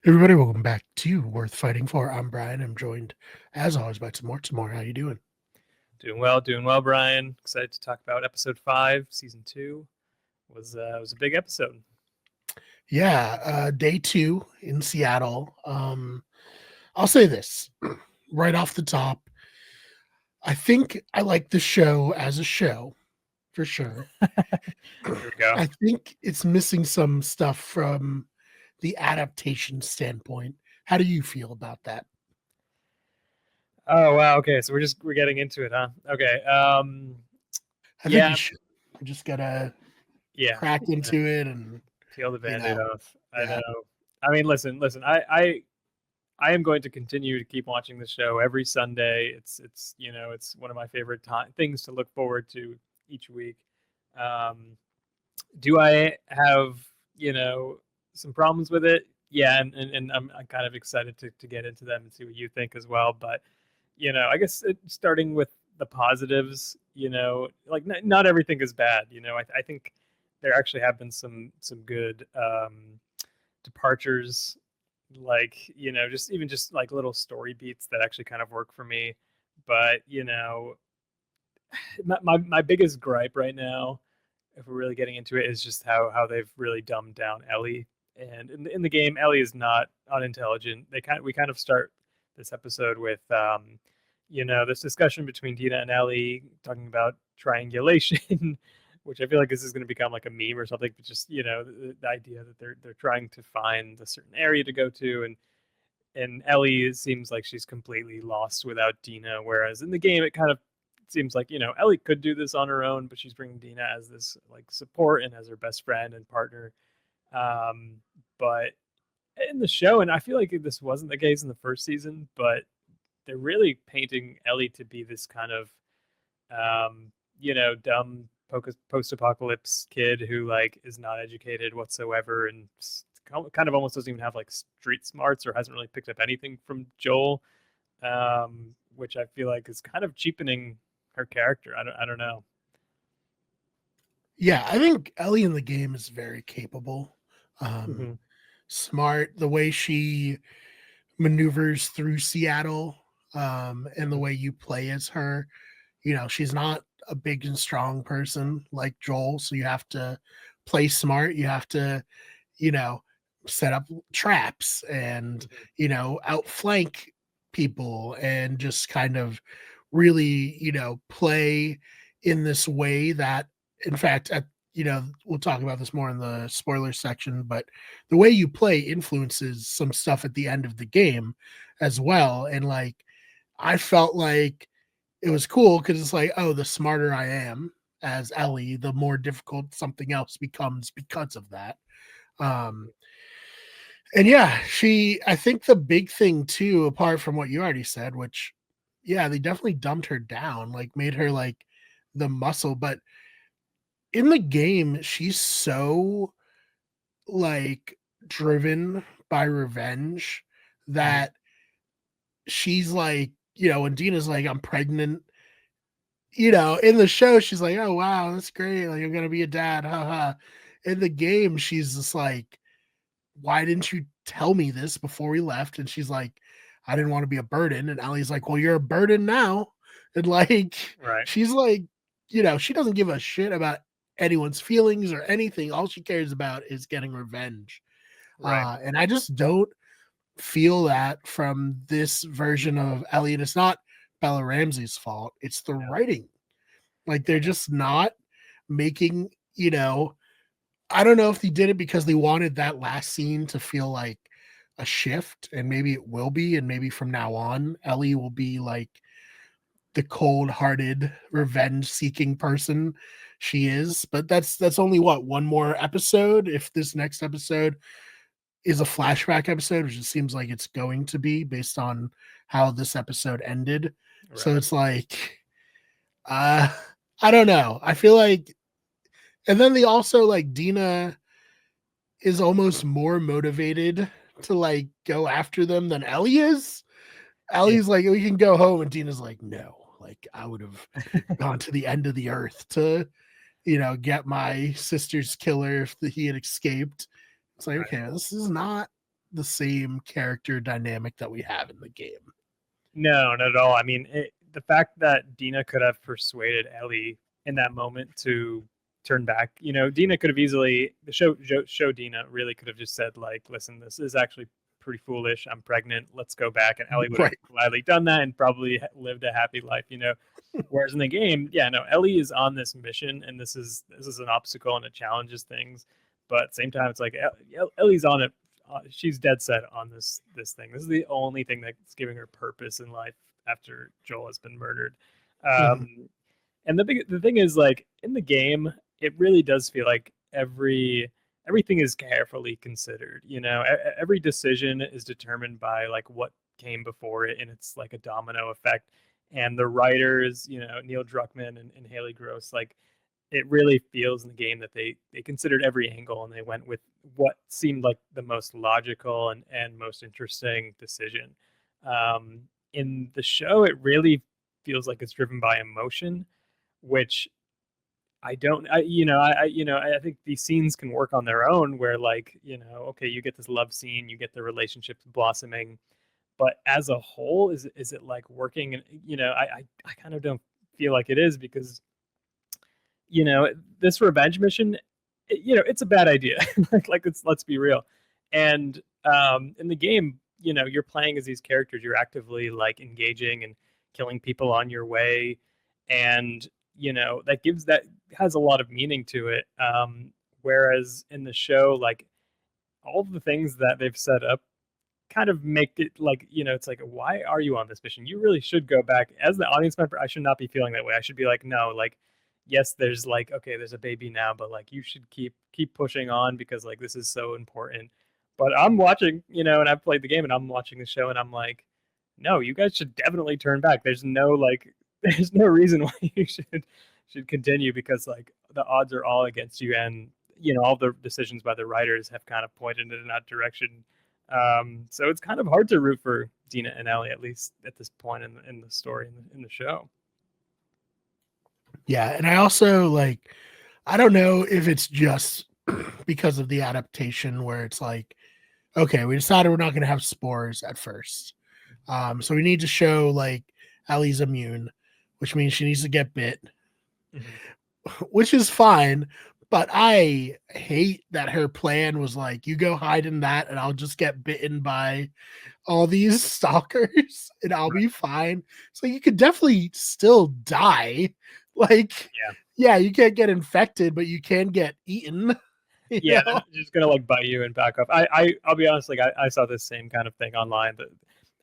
Everybody, welcome back to Worth Fighting For. I'm Brian. I'm joined, as always, by Tamur. Tamur, how you doing? Doing well, Brian. Excited to talk about episode 5, season 2. Was a big episode. Yeah, day 2 in Seattle. I'll say this right off the top. I think I like the show as a show, for sure. Here we go. I think it's missing some stuff from the adaptation standpoint. How do you feel about that? Oh wow. Okay, so we're getting into it, huh? Okay. I think we Yeah, should. We just gotta yeah. crack Yeah. into it and, Peel the you band-aid know, off. I yeah. know. I mean, listen. I am going to continue to keep watching the show every Sunday. It's one of my favorite things to look forward to each week. Um, do I have some problems with it? Yeah, and I'm kind of excited to get into them and see what you think as well. But I guess starting with the positives, like not everything is bad. I think there actually have been some good departures, like just like little story beats that actually kind of work for me. But my biggest gripe right now, if we're really getting into it, is just how they've really dumbed down Ellie. And in the game, Ellie is not unintelligent. We kind of start this episode with this discussion between Dina and Ellie talking about triangulation, which I feel like this is going to become like a meme or something. But just the idea that they're trying to find a certain area to go to, and Ellie seems like she's completely lost without Dina. Whereas in the game, it kind of seems like Ellie could do this on her own, but she's bringing Dina as this like support and as her best friend and partner. Um, but in the show, and I feel like this wasn't the case in the first season, but they're really painting Ellie to be this kind of dumb post-apocalypse kid who like is not educated whatsoever and kind of almost doesn't even have like street smarts or hasn't really picked up anything from Joel, which I feel like is kind of cheapening her character. I don't know. Yeah, I think Ellie in the game is very capable. Um, Mm-hmm. Smart, the way she maneuvers through Seattle, and the Mm-hmm. way you play as her. She's not a big and strong person like Joel, so you have to play smart. You have to, you know, set up traps and, Mm-hmm. outflank people and just kind of really, play in this way that, in fact, we'll talk about this more in the spoiler section, but the way you play influences some stuff at the end of the game as well. And like, I felt like it was cool because it's like, oh, the smarter I am as Ellie, the more difficult something else becomes because of that. Um, and yeah, I think the big thing too, apart from what you already said, which, yeah, they definitely dumped her down, like made her like the muscle. But in the game, she's so like driven by revenge Mm-hmm. that she's like, when Dina's like, I'm pregnant, in the show, she's like, oh, wow, that's great. Like, I'm going to be a dad. Haha. In the game, she's just like, why didn't you tell me this before we left? And she's like, I didn't want to be a burden. And Allie's like, well, you're a burden now. And like, Right. she's like, she doesn't give a shit about anyone's feelings or anything. All she cares about is getting revenge. Right. And I just don't feel that from this version of Ellie. And it's not Bella Ramsey's fault. It's the Yeah. writing. Like, they're Yeah. just not making, I don't know if they did it because they wanted that last scene to feel like a shift, and maybe it will be, and maybe from now on, Ellie will be like the cold-hearted, revenge-seeking person she is. But that's only what, one more episode. If this next episode is a flashback episode, which it seems like it's going to be based on how this episode ended. So Right. it's like, uh, I don't know. I feel like, and then they also like Dina is almost more motivated to like go after them than Ellie is. Yeah. Ellie's like, we can go home, and Dina's like, no, like I would have gone to the end of the earth to, get my sister's killer if he had escaped. It's like, Right. okay, this is not the same character dynamic that we have in the game. No, not at all. I mean, the fact that Dina could have persuaded Ellie in that moment to turn back, Dina could have easily the show Dina really could have just said like, "Listen, this is actually pretty foolish. I'm pregnant. Let's go back." And Ellie would have Right. gladly done that and probably lived a happy life. Whereas in the game, yeah, no, Ellie is on this mission, and this is an obstacle and it challenges things. But at the same time, it's like Ellie's on it. She's dead set on this thing. This is the only thing that's giving her purpose in life after Joel has been murdered. Mhm. And the thing is, like in the game, it really does feel like everything is carefully considered. Every decision is determined by like what came before it, and it's like a domino effect. And the writers, Neil Druckmann and Haley Gross, like it really feels in the game that they considered every angle and they went with what seemed like the most logical and most interesting decision. Um, in the show, it really feels like it's driven by emotion, which I don't, I think these scenes can work on their own where like, okay, you get this love scene, you get the relationships blossoming, but as a whole, is it like working? And, I kind of don't feel like it is because this revenge mission, it's a bad idea. like let's be real. And in the game, you're playing as these characters. You're actively like engaging and killing people on your way, and that has a lot of meaning to it. Whereas in the show, like all of the things that they've set up kind of make it like it's like why are you on this mission? You really should go back as the audience member. I should not be feeling that way. I should be like, no, like yes, there's like okay, there's a baby now, but like you should keep pushing on because like this is so important. But I'm watching, and I've played the game and I'm watching the show and I'm like, no, you guys should definitely turn back. There's no like there's no reason why you should continue because like the odds are all against you, and all the decisions by the writers have kind of pointed in that direction. So it's kind of hard to root for Dina and Ellie, at least at this point in the story in the show. Yeah, and I also like I don't know if it's just because of the adaptation where it's like, okay, we decided we're not going to have spores at first. So we need to show like Ellie's immune, which means she needs to get bit, Mm-hmm. which is fine. But I hate that her plan was like, you go hide in that, and I'll just get bitten by all these stalkers, and I'll be Right. fine. So you could definitely still die. Like, Yeah. yeah, you can't get infected, but you can get eaten. You Yeah, they're know? not just gonna like bite you and back up. I'll be honest, like I saw this same kind of thing online, but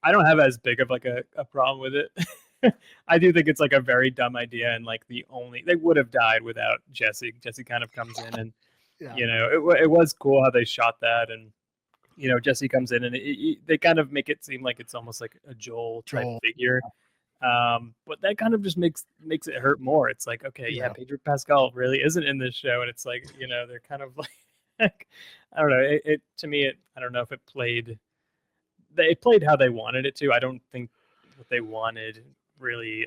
I don't have as big of like a problem with it. I do think it's like a very dumb idea, and like they would have died without Jesse. Jesse kind of comes in, and Yeah, it was cool how they shot that, and Jesse comes in, and they kind of make it seem like it's almost like a Joel type Joel. figure. But that kind of just makes it hurt more. It's like, okay, yeah, Yeah, Pedro Pascal really isn't in this show, and it's like, they're kind of like, I don't know. It to me, I don't know if they played how they wanted it to. I don't think what they wanted really.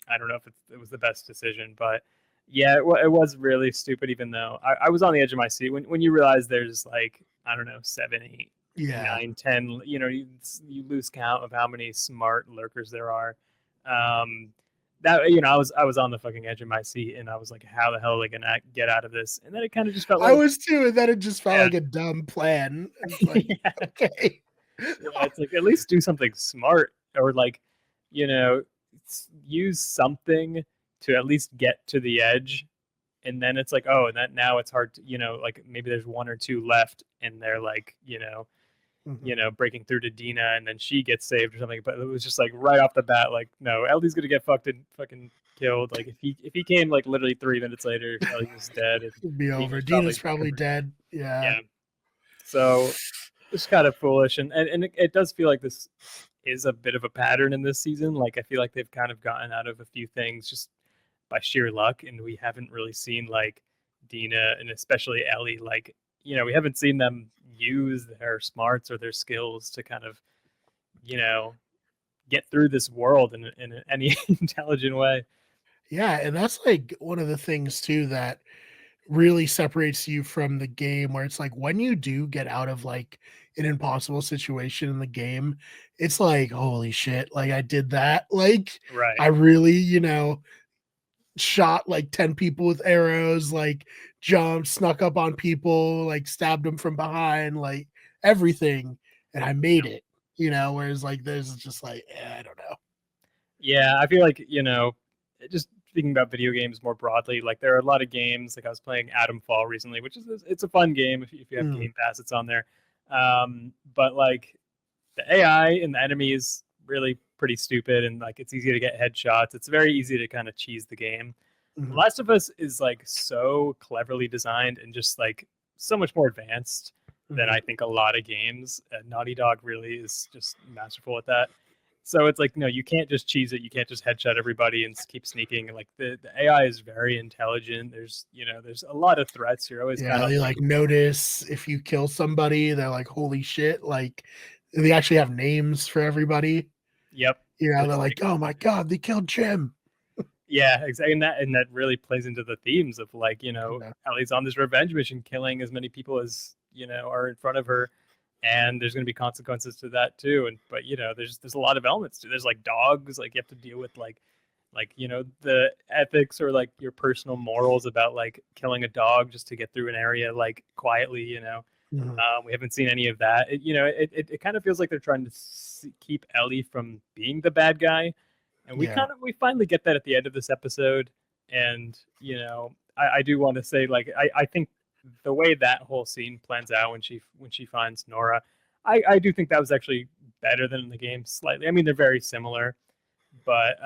I don't know if it was the best decision, but yeah, it was really stupid. Even though I was on the edge of my seat when you realize there's like I don't know 7, 8, yeah. 9, 10. You lose count of how many smart lurkers there are. Um, that I was on the fucking edge of my seat, and I was like, how the hell are they gonna get out of this? And then it kind of just felt I like, was too, and then it just felt yeah, like a dumb plan. It's like, yeah. okay. Yeah, it's like at least do something smart or like, you know, use something to at least get to the edge. And then it's like, oh, and that now it's hard to, like maybe there's one or two left and they're like, Mhm. breaking through to Dina and then she gets saved or something. But it was just like right off the bat, like, no, Ellie's gonna get fucking killed. Like if he came like literally 3 minutes later, Ellie was dead and It'd be over. Dina's probably Dina's probably dead. Yeah. yeah. So it's kind of foolish, and it does feel like this is a bit of a pattern in this season. Like I feel like they've kind of gotten out of a few things just by sheer luck, and we haven't really seen like Dina and especially Ellie. Like we haven't seen them use their smarts or their skills to kind of you know get through this world in any intelligent way. Yeah, and that's like one of the things too that really separates you from the game, where it's like when you do get out of like an impossible situation in the game, it's like, holy shit, like I did that. Like Right. I really, shot like 10 people with arrows, like jumped, snuck up on people, like stabbed them from behind, like everything. And I made Yeah. it, whereas like there's just like, I don't know. Yeah, I feel like, just speaking about video games more broadly, like there are a lot of games. Like I was playing Atom Fall recently, which is it's a fun game if you have Mm, Game Pass, it's on there. But like the AI and the enemies really pretty stupid, and like it's easy to get headshots. It's very easy to kind of cheese the game. The mhm, Last of Us is like so cleverly designed and just like so much more advanced than mhm. I think a lot of games. Naughty Dog really is just masterful at that. So it's like, no, you can't just cheese it. You can't just headshot everybody and keep sneaking. Like the AI is very intelligent. There's a lot of threats. You're always kind Yeah, of they like, like notice if you kill somebody, they're like, holy shit. Like they actually have names for everybody. yep. They're It's like, like, oh my God, they killed Jim. yeah, exactly. And that really plays into the themes of like, Yeah. Ellie's on this revenge mission, killing as many people as, are in front of her. And there's going to be consequences to that too. And but there's a lot of elements to. There's like dogs, like you have to deal with like the ethics or like your personal morals about like killing a dog just to get through an area like quietly. Mhm. We haven't seen any of that. It kind of feels like they're trying to keep Ellie from being the bad guy, and Yeah. we finally get that at the end of this episode. And I do want to say, like, I think the way that whole scene plans out when she finds Nora, I do think that was actually better than in the game slightly. I mean, they're very similar, but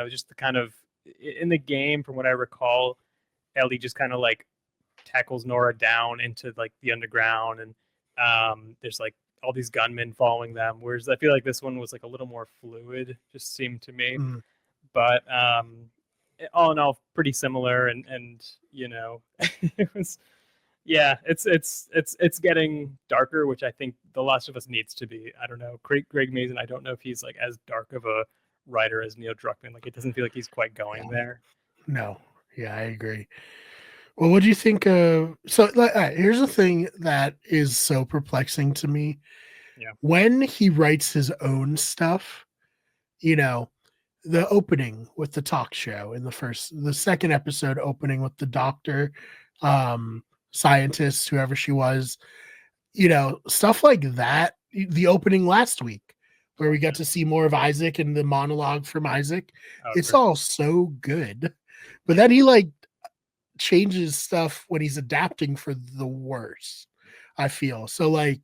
just the kind of in the game, from what I recall, Ellie just kind of like tackles Nora down into like the underground, and there's like all these gunmen following them. Whereas I feel like this one was like a little more fluid, just seemed to me. Mhm. But all in all, pretty similar, and it was yeah, it's getting darker, which I think The Last of Us needs to be. I don't know, Greg Mason. I don't know if he's like as dark of a writer as Neil Druckmann. Like it doesn't feel like he's quite going Yeah. there. No. Yeah, I agree. Well, what do you think of so like, here's the thing that is so perplexing to me. Yeah. When he writes his own stuff, you know, the opening with the talk show in the second episode opening with the doctor, um, scientist, whoever she was, stuff like that. The opening last week, where we got to see more of Isaac and the monologue from Isaac, Oh, it's great. all so good. But Yeah. then he like changes stuff when he's adapting for the worse, I feel. So like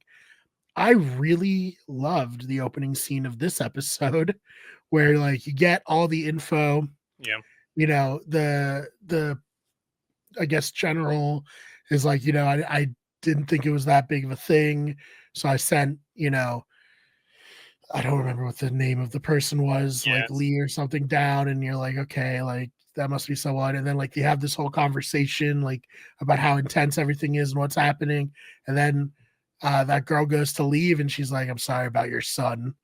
I really loved the opening scene of this episode where like you get all the info, Yeah. the I guess general is like, I didn't think it was that big of a thing. So I sent, I don't remember what the name of the person was, like Yes. Lee or something down, and you're like, okay, like that must be someone. And then like they have this whole conversation like about how intense everything is and what's happening. And then that girl goes to leave and she's like, I'm sorry about your son.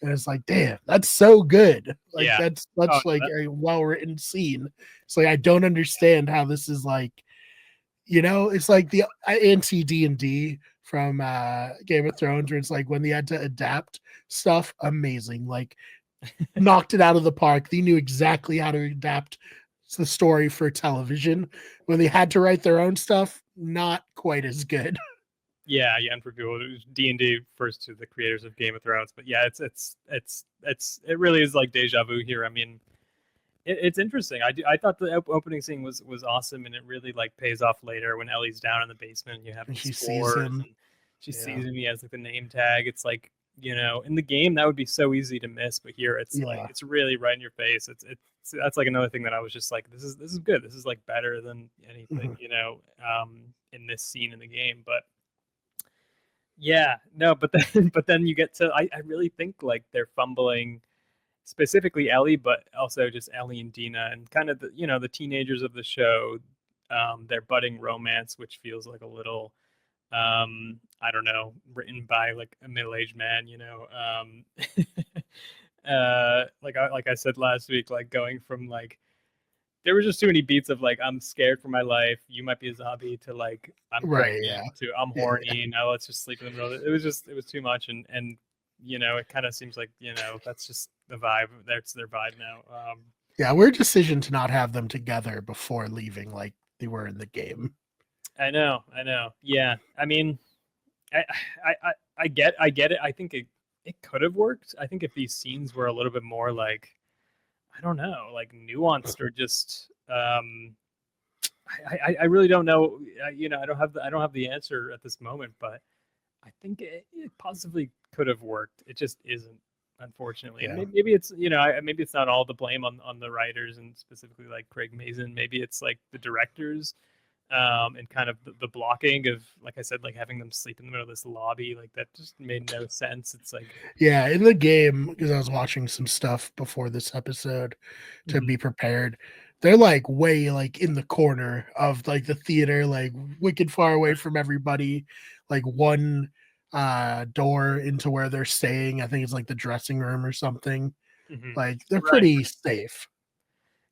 And it's like, damn, that's so good. Like Yeah. that's Oh such no, like that a well written scene. It's like I don't understand how this is like, it's like the anti D&D from Game of Thrones, where it's like when they had to adapt stuff, amazing. Like knocked it out of the park. They knew exactly how to adapt the story for television. When they had to write their own stuff, not quite as good. yeah, and for people, D&D refers to the creators of Game of Thrones, but yeah, it really is like deja vu here. I mean, it's interesting. I thought the opening scene was awesome, and it really like pays off later when Ellie's down in the basement and you have And these she sees spores, him. and she Yeah. sees me as like the name tag. It's like, in the game that would be so easy to miss, but here it's like Yeah. it's really right in your face. That's like another thing that I was just like, this is good. This is like better than anything, Mhm. in this scene in the game. But yeah, no, but then but then you get to I really think like they're fumbling, specifically Ellie, but also just Ellie and Dina, and kind of the teenagers of the show, their budding romance, which feels like a little, I don't know, written by like a middle-aged man, like I said last week, like going from like there were just too many beats of like I'm scared for my life. You might be a zombie to like I'm Right, pregnant yeah. to I'm Yeah, horny. Now let's just sleep in the middle. It was just it was too much, and it kind of seems like that's just the vibe. That's their vibe now. yeah, weird decision to not have them together before leaving like they were in the game. I know. Yeah, I mean, I I get it. I think it could have worked. I think if these scenes were a little bit more like I don't know, like nuanced or just I really don't know. I don't have the answer at this moment, but I think it possibly could have worked. It just isn't, unfortunately. And Yeah. maybe it's maybe it's not all the blame on the writers and specifically like Craig Mazin. Maybe it's like the directors and kind of the blocking of like I said, like having them sleep in the middle of this lobby, like that just made no sense. It's like Yeah, in the game, because I was watching some stuff before this episode to mhm, be prepared. They're like way like in the corner of like the theater, like wicked far away from everybody, like one door into where they're staying. I think it's like the dressing room or something. mhm. Like they're Right. pretty safe.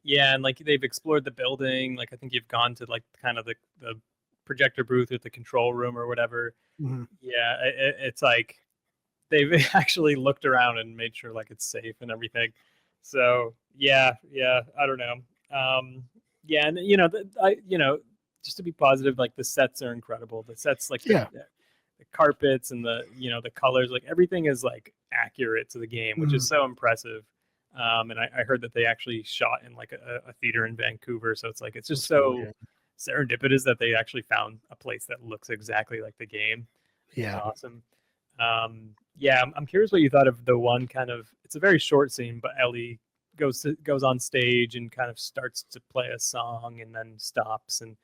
Yeah, and like they've explored the building. Like I think you've gone to like kind of the projector booth or the control room or whatever. Mhm. Yeah, it's like they've actually looked around and made sure like it's safe and everything. So yeah, I don't know. Yeah, and just to be positive, like the sets are incredible. The sets, like Yeah. the carpets and the the colors, like everything is like accurate to the game, which is Mhm. so impressive. And I heard that they actually shot in like a theater in Vancouver, so it's like it's just That's cool. so Yeah. serendipitous that they actually found a place that looks exactly like the game, which is Yeah. awesome. Yeah, I'm curious what you thought of the one kind of. It's a very short scene, but Ellie goes on stage and kind of starts to play a song and then stops, and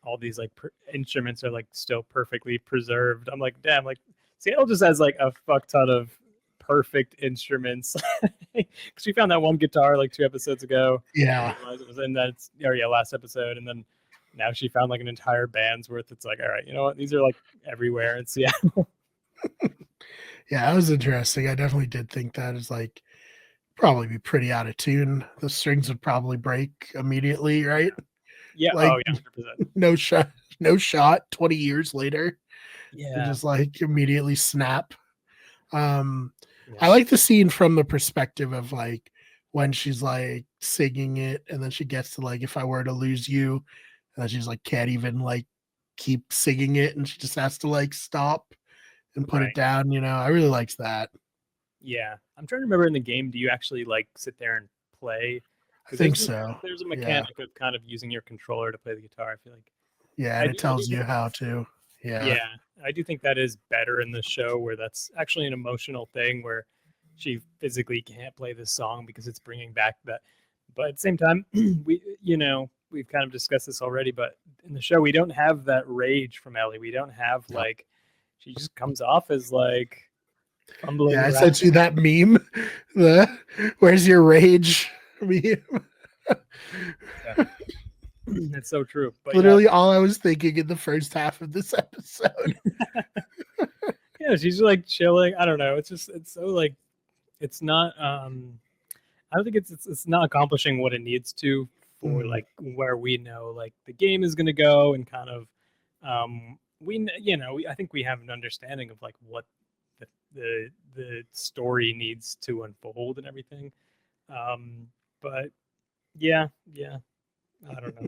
all these like instruments are like still perfectly preserved. I'm like, damn, like Seattle just has like a fuck ton of perfect instruments. Because we found that one guitar like 2 episodes ago. I think Yeah. it was in that or yeah last episode, and then now she found like an entire band's worth. It's like, all right, you know what? These are like everywhere in Seattle. Yeah, that was interesting. I definitely did think that is like probably be pretty out of tune. The strings would probably break immediately, right? Yeah. Oh Like yeah. 100%. no shot, no shot. 20 years later, they Yeah. just like immediately snap. Um, I Yeah. like the scene from the perspective of like when she's like singing it, and then she gets to like, if I were to lose you, and then she's like can't even like keep singing it, and she just has to like stop and put it Right. down. I really liked that. Yeah. I'm trying to remember in the game. Do you actually like sit there and play? I Because think so. there's a Yeah, mechanic of kind of using your controller to play the guitar. I feel like yeah, and it I do tells think you how to. Yeah, yeah, I do think that is better in the show where that's actually an emotional thing where she physically can't play this song because it's bringing back that. But at the same time, we've kind of discussed this already, but in the show, we don't have that rage from Ellie. We don't have no. like, she just comes off as like fumbling Yeah, I around. sent you that meme. The where's your rage meme? Yeah, it's so true. But yeah, Literally all I was thinking in the first half of this episode. yeah, she's like chilling. I don't know. It's just, it's so like, it's not, I don't think it's not accomplishing what it needs to for Mm, like where we know like the game is going to go and kind of I think we have an understanding of like what the the story needs to unfold and everything. Um, but yeah, I don't know.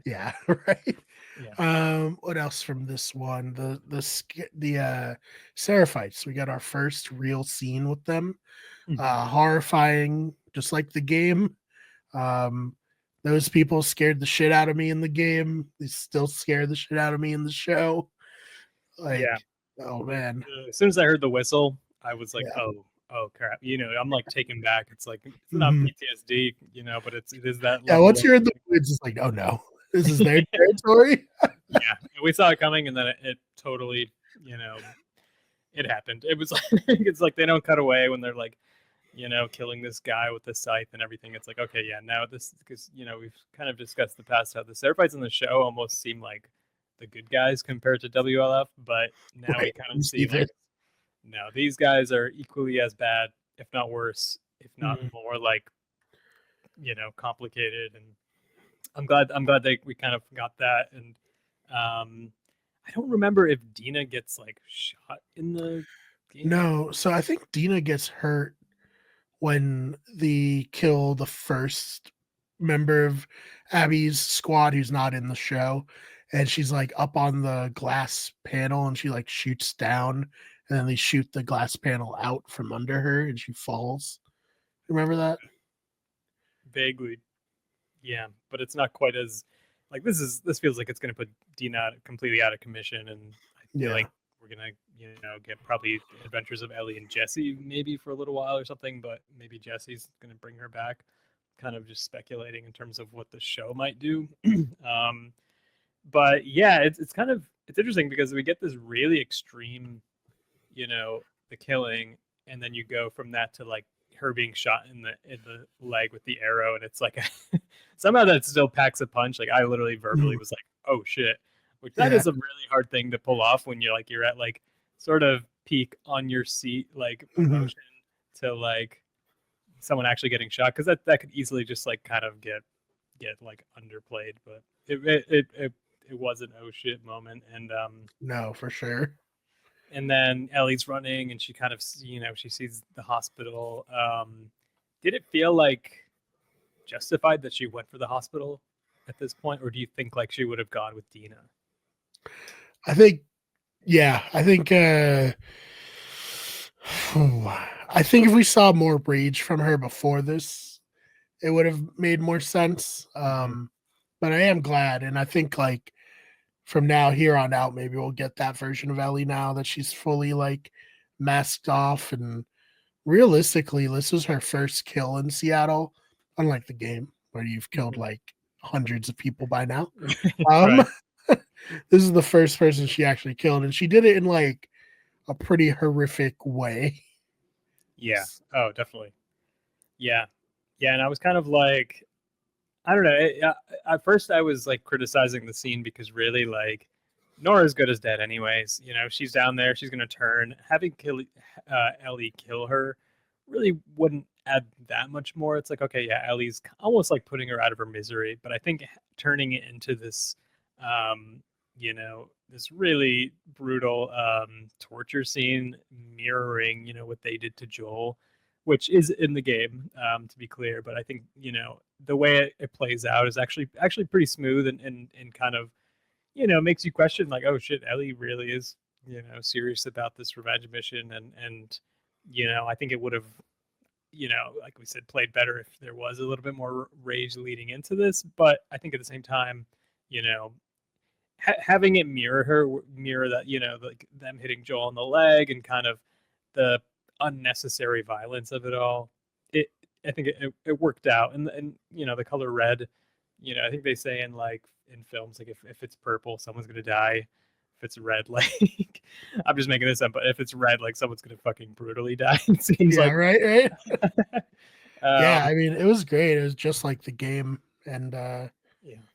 yeah, right. Yeah. What else from this one? The Seraphites. We got our first real scene with them. Hmm. Horrifying, just like the game. Um, those people scared the shit out of me in the game. They still scare the shit out of me in the show. Like, Yeah. oh man, As soon as I heard the whistle, I was like, yeah. oh crap. I'm like taken back. It's like it's not Mhm. PTSD, but it is that Yeah, level once of you're in the woods, it's like, oh no, this is their territory. yeah. We saw it coming, and then it totally, you know, it happened. It was like it's like they don't cut away when they're like, killing this guy with the scythe and everything. It's like, okay, yeah, now this because we've kind of discussed the past how the Seraphites in the show almost seem like the good guys compared to WLF, but now we Right. kind You of see see like this. no, these guys are equally as bad, if not worse, if not Mhm. more like complicated, and I'm glad that we kind of got that. And I don't remember if Dina gets like shot in the game. No, so I think Dina gets hurt when the kill the first member of Abby's squad who's not in the show, and she's like up on the glass panel and she like shoots down, and then they shoot the glass panel out from under her and she falls. Remember that? Vaguely, yeah, but it's not quite as like this feels like it's going to put Dina completely out of commission, and I feel Yeah. like we're gonna get probably Adventures of Ellie and Jesse maybe for a little while or something, but maybe Jesse's gonna bring her back. Kind of just speculating in terms of what the show might do. um, but yeah, it's kind of it's interesting because we get this really extreme, the killing, and then you go from that to like her being shot in the leg with the arrow, and it's like somehow that still packs a punch. Like I literally verbally Mhm. was like, "Oh shit," which that Yeah. is a really hard thing to pull off when you're at like sort of peak on your seat like Mhm. emotion to like someone actually getting shot, because that could easily just like kind of get like underplayed. But it was an oh shit moment. No, for sure. And then Ellie's running and she kind of she sees the hospital. Did it feel like justified that she went for the hospital at this point, or do you think like she would have gone with Dina? I think yeah, I think if we saw more rage from her before this, it would have made more sense. Mm-hmm. But I am glad, and I think like from now here on out, maybe we'll get that version of Ellie now that she's fully like masked off. And realistically, this is her first kill in Seattle, unlike the game where you've killed Mm-hmm. like hundreds of people by now. Um, Right. this is the first person she actually killed, and she did it in like a pretty horrific way. Yeah. Oh, definitely. Yeah. Yeah. And I was kind of like, I don't know. At first, I was like criticizing the scene because really, like, Nora's good as dead, anyways. She's down there. She's gonna turn. Ellie kill her really wouldn't add that much more. It's like, okay, yeah, Ellie's almost like putting her out of her misery. But I think turning it into this, this really brutal torture scene, mirroring, what they did to Joel, which is in the game, to be clear. But I think the way it plays out is actually pretty smooth, and kind of makes you question like, oh shit, Ellie really is serious about this revenge mission, and I think it would have like we said, played better if there was a little bit more rage leading into this. But I think at the same time, you know having it mirror that, like them hitting Joel in the leg and kind of the unnecessary violence of it all. It I think it worked out, and the color red. I think they say in films, like if it's purple, someone's gonna die. If it's red, like I'm just making this up, but if it's red, like someone's gonna fucking brutally die. It seems Yeah, like. right, right. Yeah, um, I mean, it was great. It was just like the game, and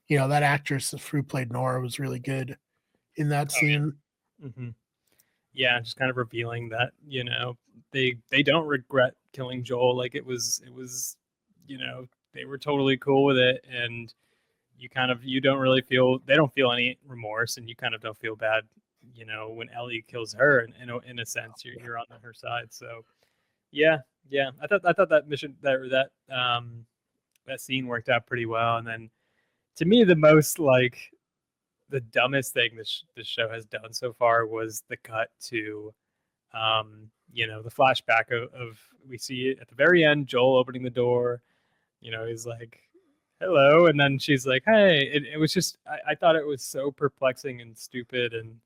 yeah. that actress who played Nora was really good in that Oh scene. yeah. Yeah, just kind of revealing that they don't regret killing Joel. Like it was they were totally cool with it, and you don't really feel they don't feel any remorse, and you kind of don't feel bad when Ellie kills her, and in a sense you're on her side. So yeah, yeah, I thought that mission that scene worked out pretty well. And then to me the most like the dumbest thing this show has done so far was the cut to the flashback of we see it at the very end, Joel opening the door. He's like, "Hello," and then she's like, "Hey." It was just I thought it was so perplexing and stupid, and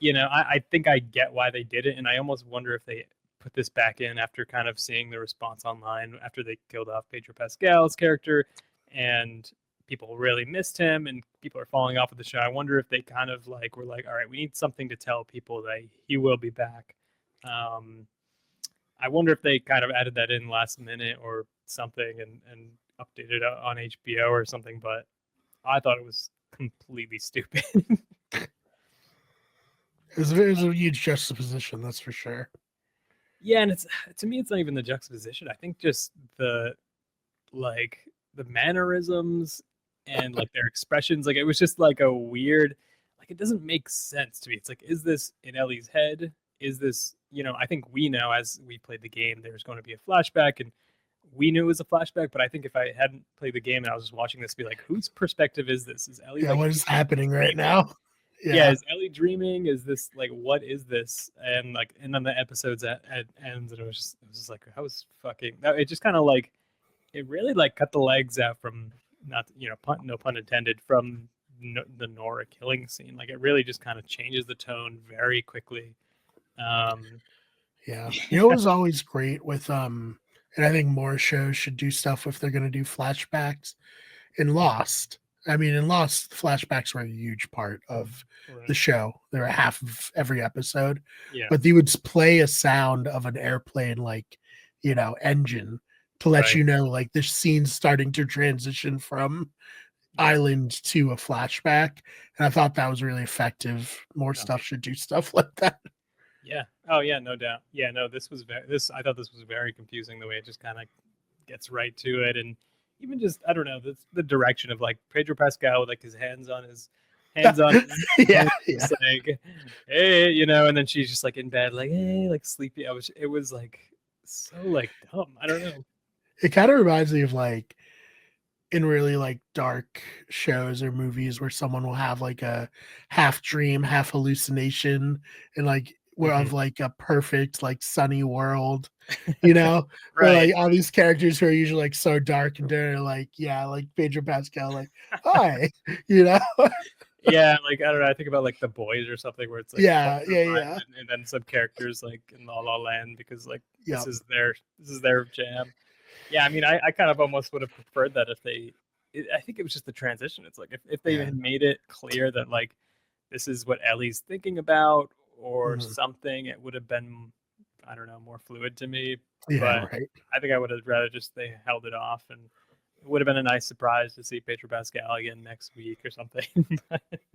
I think I get why they did it, and I almost wonder if they put this back in after kind of seeing the response online after they killed off Pedro Pascal's character, and people really missed him, and people are falling off of the show. I wonder if they kind of like were like, all right, we need something to tell people that he will be back. Um, I wonder if they kind of added that in last minute or something, and updated it on HBO or something. But I thought it was completely stupid. It was a huge juxtaposition, that's for sure. Yeah, and it's to me, it's not even the juxtaposition. I think just the like. the mannerisms and like their expressions. Like it was just like a weird, like it doesn't make sense to me. It's like, is this in Ellie's head? Is this, I think we know as we played the game, there's going to be a flashback, and we knew it was a flashback. But I think if I hadn't played the game and I was just watching this, be like, whose perspective is this? Is Ellie Yeah, like what is happening right dreaming? now? Yeah, Yeah, is Ellie dreaming? Is this like what is this? And then the episodes at ends, and it was just like I was fucking. It just kind of like it really like cut the legs out from not no pun intended from the Nora killing scene. Like it really just kind of changes the tone very quickly. Um, yeah. You know, it was always great with and I think more shows should do stuff if they're going to do flashbacks. In Lost, I mean, in Lost, flashbacks were a huge part of the right. show. They were half of every episode, Yeah. but they would play a sound of an airplane, like, engine to let Right. you know, like, this scene's starting to transition from Yeah. island to a flashback. And I thought that was really effective. More No. stuff should do stuff like that. Yeah. Oh yeah. No doubt. Yeah. No. This was very. This I thought this was very confusing the way it just kind of gets right to it, and even just I don't know the direction of like Pedro Pascal with like his hands on his Yeah, head, yeah. just like hey, and then she's just like in bed like hey, like sleepy. It was like so like dumb. I don't know. It kind of reminds me of like in really like dark shows or movies where someone will have like a half dream, half hallucination, and like we're Hmm. of like a perfect like sunny world, you know, where Right. like all these characters who are usually like so dark and they're like, yeah, like Pedro Pascal, like, hi, you know, Yeah, like I don't know. I think about like The Boys or something where it's like yeah, fun yeah, time, yeah, and then some characters like in La La Land because like this yep, is their this is their jam. Yeah, I mean, I kind of almost would have preferred that if I think it was just the transition. It's like if they yeah, had made it clear that like this is what Ellie's thinking about or mhm, something, it would have been, I don't know, more fluid to me. yeah, But right, I think I would have rather just they held it off, and it would have been a nice surprise to see Pedro Pascal again next week or something.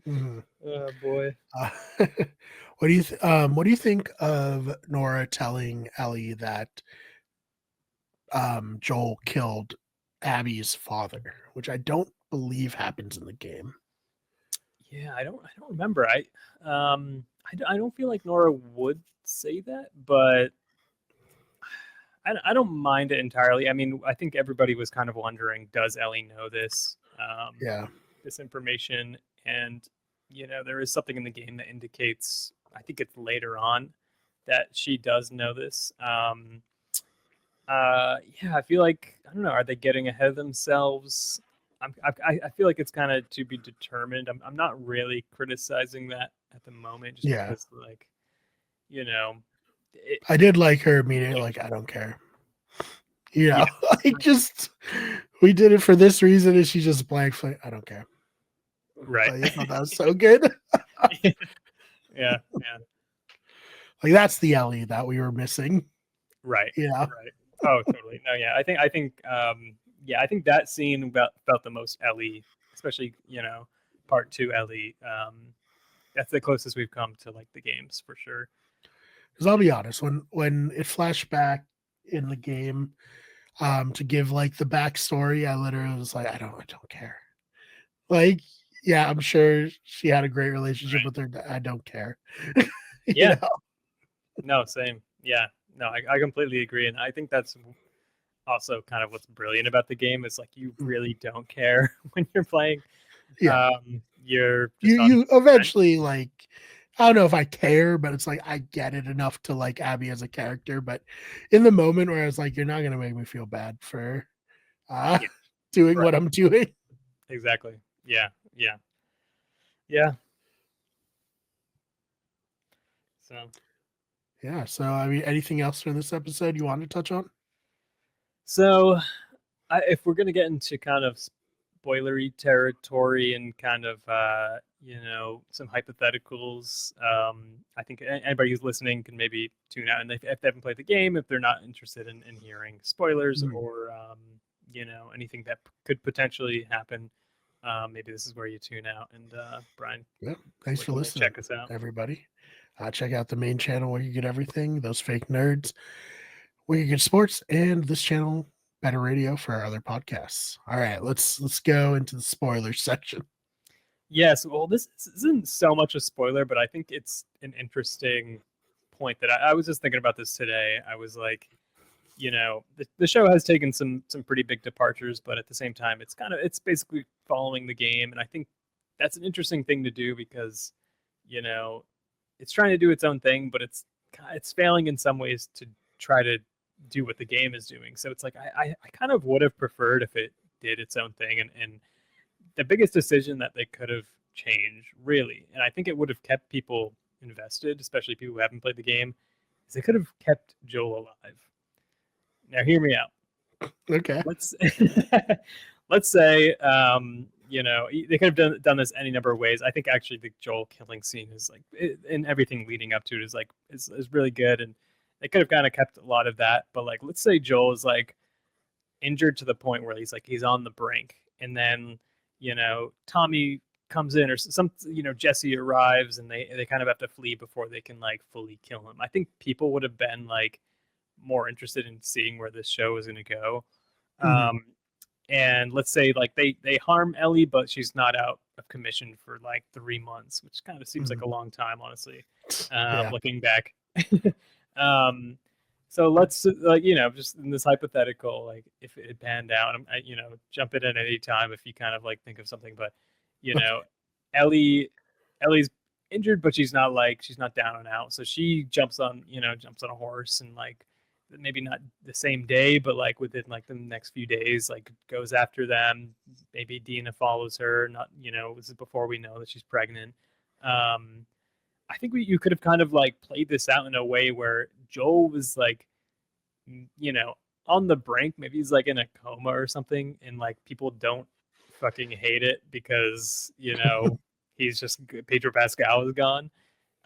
mhm. Oh boy. Uh, what do you think of Nora telling Ellie that Joel killed Abby's father, which I don't believe happens in the game. Yeah, I don't remember. I don't feel like Nora would say that, but I don't mind it entirely. I mean, I think everybody was kind of wondering, does Ellie know Yeah, this information? And there is something in the game that indicates. I think it's later on that she does know this. Yeah, I feel like I don't know. Are they getting ahead of themselves? I feel like it's kind of to be determined. I'm not really criticizing that at the moment, just yeah. because like you know, it, I did like her immediately. Like, I don't care. You yeah, know, like just we did it for this reason, and she just blank. Like, I don't care. right, Like, I thought that was so good. yeah, yeah, Like that's the Ellie that we were missing. right, You know. right. Oh, totally. No, yeah, yeah, I think that scene felt the most Ellie, especially part two Ellie. That's the closest we've come to like the games for sure. Because I'll be honest, when it flashed back in the game, to give like the backstory, I literally was like, I don't care. Like, yeah, I'm sure she had a great relationship Right. with her. I don't care. you Yeah. know, No, same. Yeah. No, I completely agree, and I think that's also kind of what's brilliant about the game is like you Mm, really don't care when you're playing. yeah. You're You just on you adventure. eventually like I don't know if I care, but it's like I get it enough to like Abby as a character. But in the moment where I was like, you're not gonna make me feel bad for uh Yeah. doing Right. what I'm doing. Exactly. Yeah. Yeah. Yeah. So Yeah. So I mean, anything else from this episode you want to touch on? so if we're gonna get into kind of spoilery territory and kind of some hypotheticals, I think anybody who's listening can maybe tune out, and if they haven't played the game, if they're not interested in hearing spoilers Mm, or anything that could potentially happen, maybe this is where you tune out. And Brian, yeah. Thanks where for can they listening, check us out? everybody. Check out the main channel where you get everything, those fake nerds, where you get sports, and this channel better radio for our other podcasts. All right, let's go into the spoilers section. Yes, well, this isn't so much a spoiler, but I think it's an interesting point that I was just thinking about this today. I was like, the show has taken some pretty big departures, but at the same time, it's basically following the game, and I think that's an interesting thing to do because you know it's trying to do its own thing, but it's failing in some ways to try to do what the game is doing. So it's like I kind of would have preferred if it did its own thing, and the biggest decision that they could have changed, really, and I think it would have kept people invested, especially people who haven't played the game, is they could have kept Joel alive. Now, hear me out. Okay. Let's let's say they could have done this any number of ways. I think actually the Joel killing scene is like and everything leading up to it is really good, and they could have kind of kept a lot of that. But like, let's say Joel is like injured to the point where he's on the brink, and then Tommy comes in or some Jesse arrives, and they kind of have to flee before they can like fully kill him. I think people would have been like more interested in seeing where this show is going to go. Mhm. Um, and let's say like they harm Ellie, but she's not out of commission for like 3 months, which kind of seems like Mhm. a long time, honestly. Yeah. Looking back. um, so let's just in this hypothetical, like if it had panned out, jump in at any time if you kind of like think of something, but you know, Ellie, Ellie's injured, but she's not down and out, so she jumps on a horse and like maybe not the same day, but like within like the next few days, like goes after them. Maybe Dina follows her. Not this is before we know that she's pregnant. Um, I think you could have kind of like played this out in a way where Joel was like, you know, on the brink. Maybe he's like in a coma or something, and like people don't fucking hate it because he's just Pedro Pascal is gone.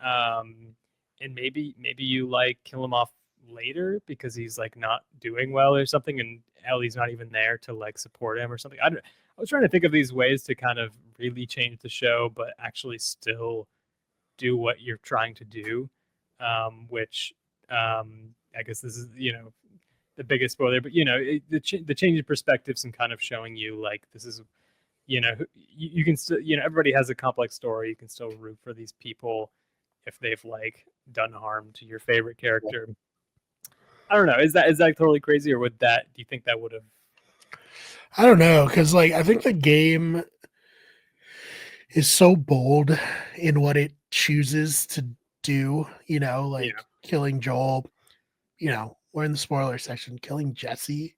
Um, and maybe you like kill him off later because he's like not doing well or something, and Ellie's not even there to like support him or something. I was trying to think of these ways to kind of really change the show, but actually still do what you're trying to do, which I guess this is the biggest spoiler, but the change in perspectives and kind of showing you like this is you can still everybody has a complex story. You can still root for these people if they've like done harm to your favorite character. I don't know. Is that totally crazy, or would that? Do you think that would have? I don't know, because like I think the game is so bold in what it chooses to do. Yeah, Like killing Joel. We're in the spoiler section. Killing Jesse,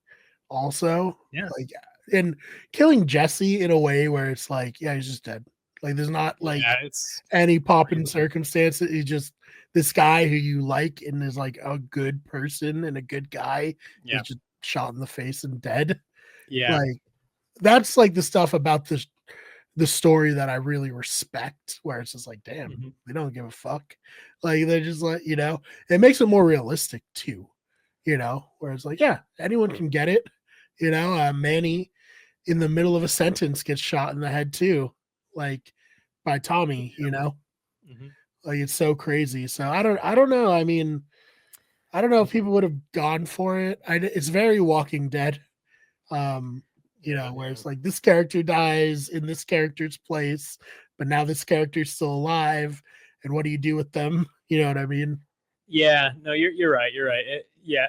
also, yeah, like, and killing Jesse in a way where it's like, yeah, he's just dead. Like, there's not yeah. like It's any pop in crazy. circumstances. He's just this guy who you like and is like a good person and a good guy is Yeah, just shot in the face and dead. yeah, Like, that's like the stuff about the story that I really respect, where it's just like, damn, hmm they don't give a fuck. Like, they're just like, it makes it more realistic too, where it's like, yeah, anyone can get it. Manny in the middle of a sentence gets shot in the head too, like by Tommy, hmm like it's so crazy. So I don't know. I mean, I don't know if people would have gone for it. It's very Walking Dead, um, yeah, where yeah. it's like this character dies in this character's place, but now this character's still alive, and what do you do with them? You know what I mean? Yeah, no, you're right. You're right. Yeah.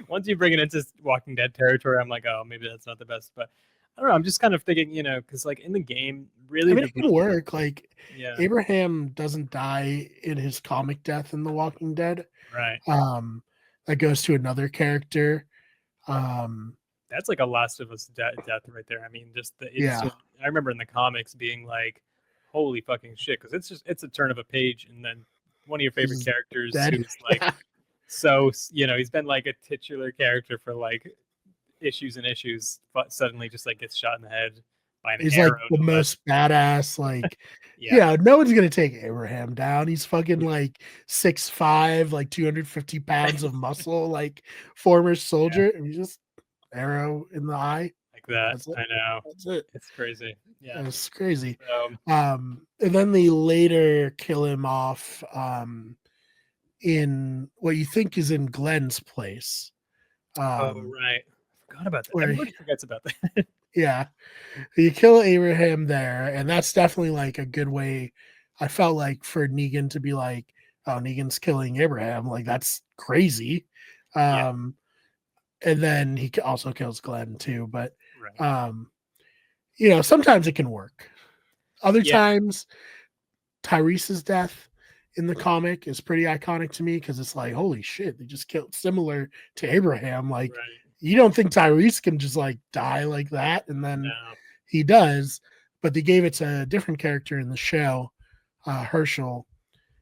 Once you bring it into Walking Dead territory, I'm like, oh, maybe that's not the best. But I don't know. I'm just kind of thinking, because like in the game, I really mean, the it can work. Like yeah, Abraham doesn't die in his comic death in The Walking Dead. right. Um, that goes to another character. Um, That's like a Last of Us death right there. I mean, just the yeah, instant. I remember in the comics being like, holy fucking shit, because it's a turn of a page, and then one of your favorite he's characters dead. who's like so he's been like a titular character for like issues and issues, but suddenly just like gets shot in the head by an He's like arrow, the no less. most badass. Like, Yeah, no one's gonna take Abraham down. He's fucking like 6'5", like 250 pounds of muscle, like former yeah, soldier, and he just arrow in the eye. like that. That's it. I know. That's it. It's crazy. Yeah. It's crazy. So, And then they later kill him off in what you think is in Glenn's place. oh Um, right, forgot about that. where Everybody forgets about that. yeah, you kill Abraham there, and that's definitely like a good way. I felt like for Negan to be like, "Oh, Negan's killing Abraham," like that's crazy. Yeah, Um, and then he also kills Glenn too. But right. um, sometimes it can work. Other Yeah, times, Tyrese's death in the comic is pretty iconic to me because it's like, holy shit, they just killed similar to Abraham. Like, right. you don't think Tyrese can just like die like that, and then No. he does, but they gave it to a different character in the show, Herschel,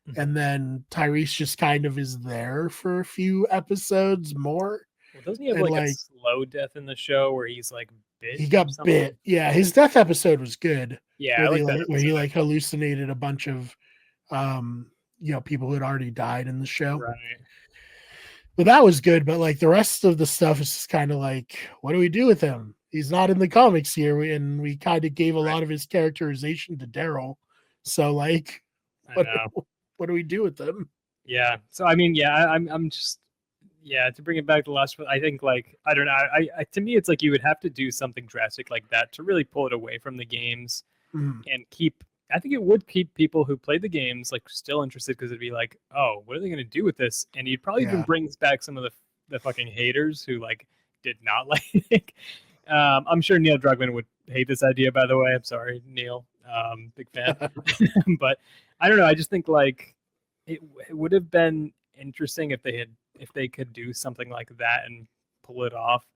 Mhm. and then Tyrese just kind of is there for a few episodes more, Well, doesn't he have and like a like slow death in the show where he's like bit he or got bit. something? Yeah, his death episode was good, Yeah, I where like that where he episode. like hallucinated a bunch of um people who had already died in the show. Right. But that was good. But like the rest of the stuff is just kind of like, what do we do with him? He's not in the comics here, and we kind of gave a Right. lot of his characterization to Daryl. So like, I what know. what do we do with them? Yeah. So I mean, yeah, I'm just yeah, to bring it back to last, I think like I don't know. I to me, it's like you would have to do something drastic like that to really pull it away from the games Mm, and keep. I think it would keep people who play the games like still interested because it'd be like, oh, what are they going to do with this? And you'd probably even yeah, bring back some of the fucking haters who like did not like. I'm sure Neil Druckmann would hate this idea. By the way, I'm sorry, Neil. Big fan, but I don't know. I just think like it would have been interesting if they could do something like that and pull it off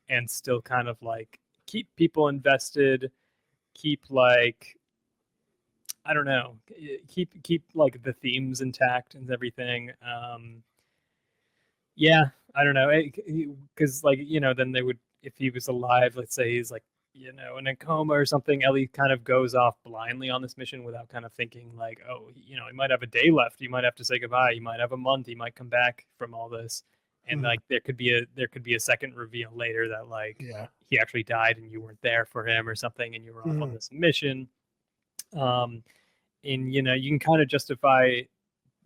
and still kind of like keep people invested, keep like I don't know, keep like the themes intact and everything. Yeah, I don't know, because like then they would if he was alive, let's say he's like in a coma or something. Ellie kind of goes off blindly on this mission without kind of thinking like, oh, he might have a day left. He might have to say goodbye. He might have a month. He might come back from all this, and mm, like there could be a second reveal later that like yeah, he actually died and you weren't there for him or something, and you were off on mm, this mission. Um, and you can kind of justify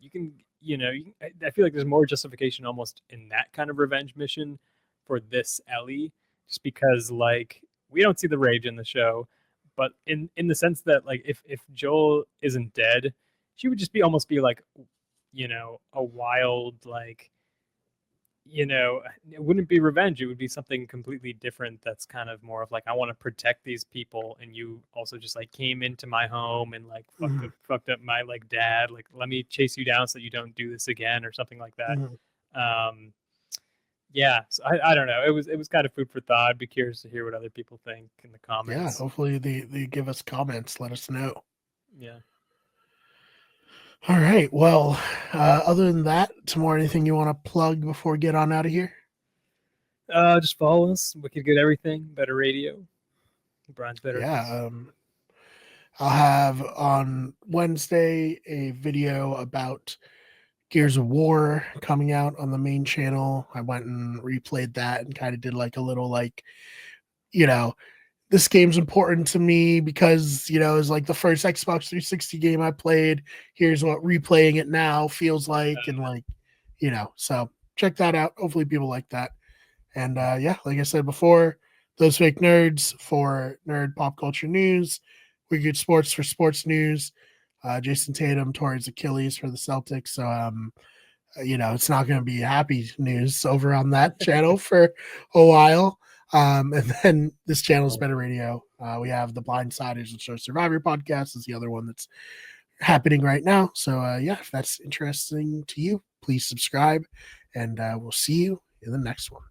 you can I feel like there's more justification almost in that kind of revenge mission for this Ellie, just because like we don't see the rage in the show, but in the sense that like if Joel isn't dead, she would just be almost be like a wild like it wouldn't be revenge. It would be something completely different. That's kind of more of like I want to protect these people, and you also just like came into my home and like mm, fucked up my like dad. Like let me chase you down so that you don't do this again or something like that. mm. Um, yeah, so I don't know. It was kind of food for thought. I'd be curious to hear what other people think in the Yeah. comments. Hopefully they give us comments. Let us know. Yeah. All right. Well, other than that, Tamor, anything you want to plug before we get on out of here? Just follow us. Wicked Good Everything. Better Radio. Brian's Better Yeah. Hits. I'll have on Wednesday a video about Gears of War coming out on the main channel. I went and replayed that and kind of did like a little like, you know, this game's important to me because, it was like the first Xbox 360 game I played. Here's what replaying it now feels like. And like, so check that out. Hopefully people like that. And yeah, like I said before, those fake nerds for nerd pop culture news, we get sports for sports news. Jason Tatum tore his Achilles for the Celtics, so it's not going to be happy news over on that channel for a while. And then this channel is Better Radio. We have the Blindsiders and Show Survivor podcast is the other one that's happening right now. So yeah, if that's interesting to you, please subscribe, and we'll see you in the next one.